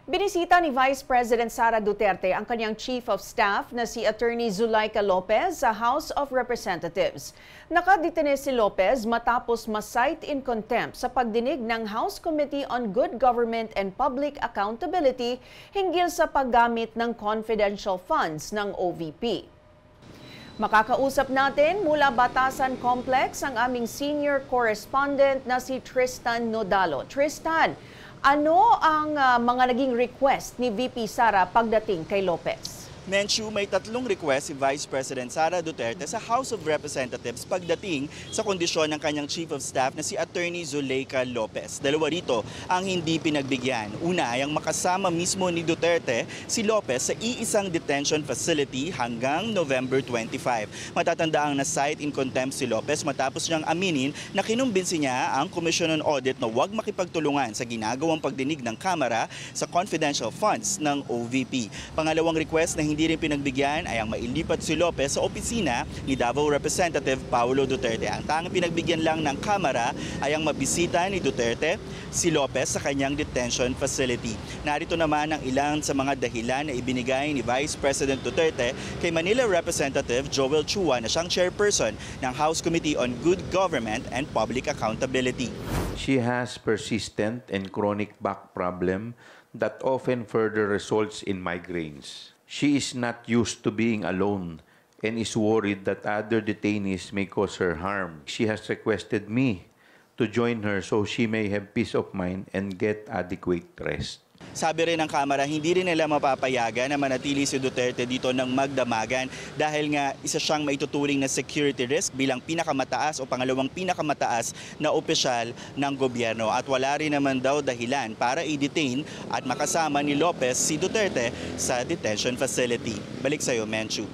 Binisita ni Vice President Sara Duterte ang kanyang Chief of Staff na si Attorney Zuleika Lopez sa House of Representatives. Nakadetene si Lopez matapos ma-cite in contempt sa pagdinig ng House Committee on Good Government and Public Accountability hinggil sa paggamit ng confidential funds ng OVP. Makakausap natin mula Batasan Complex ang aming senior correspondent na si Tristan Nodalo. Tristan, ano ang mga naging request ni VP Sara pagdating kay Lopez? Menchu, may tatlong request si Vice President Sara Duterte sa House of Representatives pagdating sa kondisyon ng kanyang Chief of Staff na si Attorney Zuleika Lopez. Dalawa rito ang hindi pinagbigyan. Una ay ang makasama mismo ni Duterte si Lopez sa iisang detention facility hanggang November 25. Matatandaang na-cite in contempt si Lopez matapos niyang aminin na kinumbinsi niya ang Commission on Audit na huwag makipagtulungan sa ginagawang pagdinig ng Kamara sa confidential funds ng OVP. Pangalawang request na hindi rin pinagbigyan ay ang mailipat si Lopez sa opisina ni Davao Representative Paulo Duterte. Ang tanging pinagbigyan lang ng Kamara ay ang mabisita ni Duterte si Lopez sa kanyang detention facility. Narito naman ang ilan sa mga dahilan na ibinigay ni Vice President Duterte kay Manila Representative Joel Chua na siyang chairperson ng House Committee on Good Government and Public Accountability. She has persistent and chronic back problem that often further results in migraines. She is not used to being alone and is worried that other detainees may cause her harm. She has requested me to join her so she may have peace of mind and get adequate rest. Sabi rin ng Kamara, hindi rin nila mapapayagan na manatili si Duterte dito ng magdamagan dahil nga isa siyang maituturing na security risk bilang pinakamataas o pangalawang pinakamataas na opisyal ng gobyerno. At wala rin naman daw dahilan para i-detain at makasama ni Lopez si Duterte sa detention facility. Balik sa iyo, Menchu.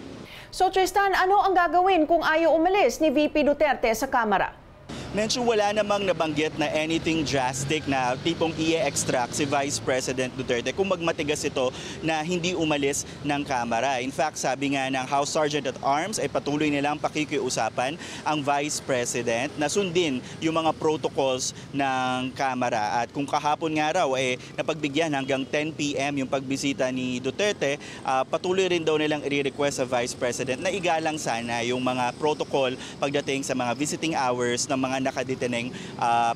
So Tristan, ano ang gagawin kung ayaw umalis ni VP Duterte sa Kamara? Menchu, wala namang nabanggit na anything drastic na tipong i-extract si Vice President Duterte kung magmatigas ito na hindi umalis ng Kamara. In fact, sabi nga ng House Sergeant at Arms ay patuloy nilang pakikiusapan ang Vice President na sundin yung mga protocols ng Kamara. At kung kahapon nga raw napagbigyan hanggang 10 p.m. yung pagbisita ni Duterte, patuloy rin daw nilang i-request sa Vice President na igalang sana yung mga protocol pagdating sa mga visiting hours ng mga nakadeteneng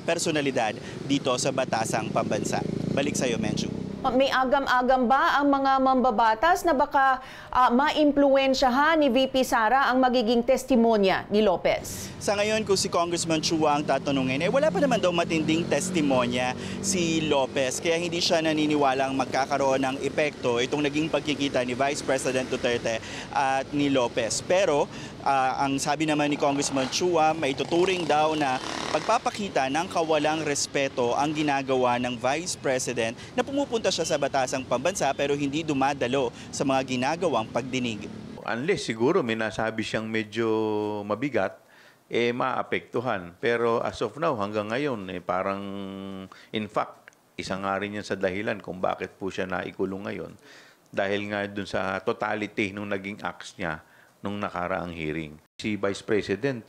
personalidad dito sa Batasang Pambansa. Balik sa iyo, Menchu. May agam-agam ba ang mga mambabatas na baka ma-impluwensyahan ni VP Sara ang magiging testimonya ni Lopez? Sa ngayon, kung si Congressman Chua ang tatanungin, wala pa naman daw matinding testimonya si Lopez. Kaya hindi siya naniniwalang magkakaroon ng epekto itong naging pagkikita ni Vice President Duterte at ni Lopez. Pero ang sabi naman ni Congressman Chua, may tuturing daw na pagpapakita ng kawalang respeto ang ginagawa ng Vice President na pumupunta siya sa Batasang Pambansa pero hindi dumadalo sa mga ginagawang pagdinig. Unless siguro may nasabi siyang medyo mabigat, maapektuhan. Pero as of now, hanggang ngayon, parang in fact, isa nga rin yan sa dahilan kung bakit po siya naikulong ngayon. Dahil nga dun sa totality nung naging acts niya nung nakaraang hearing. Si Vice President,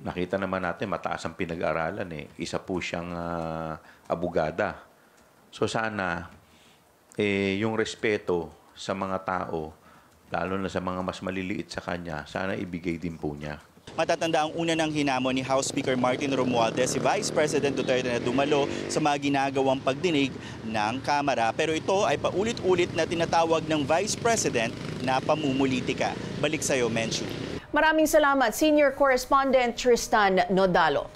nakita naman natin mataas ang pinag-aralan. Isa po siyang abogada. So sana, yung respeto sa mga tao, lalo na sa mga mas maliliit sa kanya, sana ibigay din po niya. Matatanda ang una ng hinamon ni House Speaker Martin Romualdez si Vice President Duterte na dumalo sa mga ginagawang pagdinig ng Kamara. Pero ito ay paulit-ulit na tinatawag ng Vice President na pamumulitika. Balik sa iyo, Menchu. Maraming salamat, Senior Correspondent Tristan Nodalo.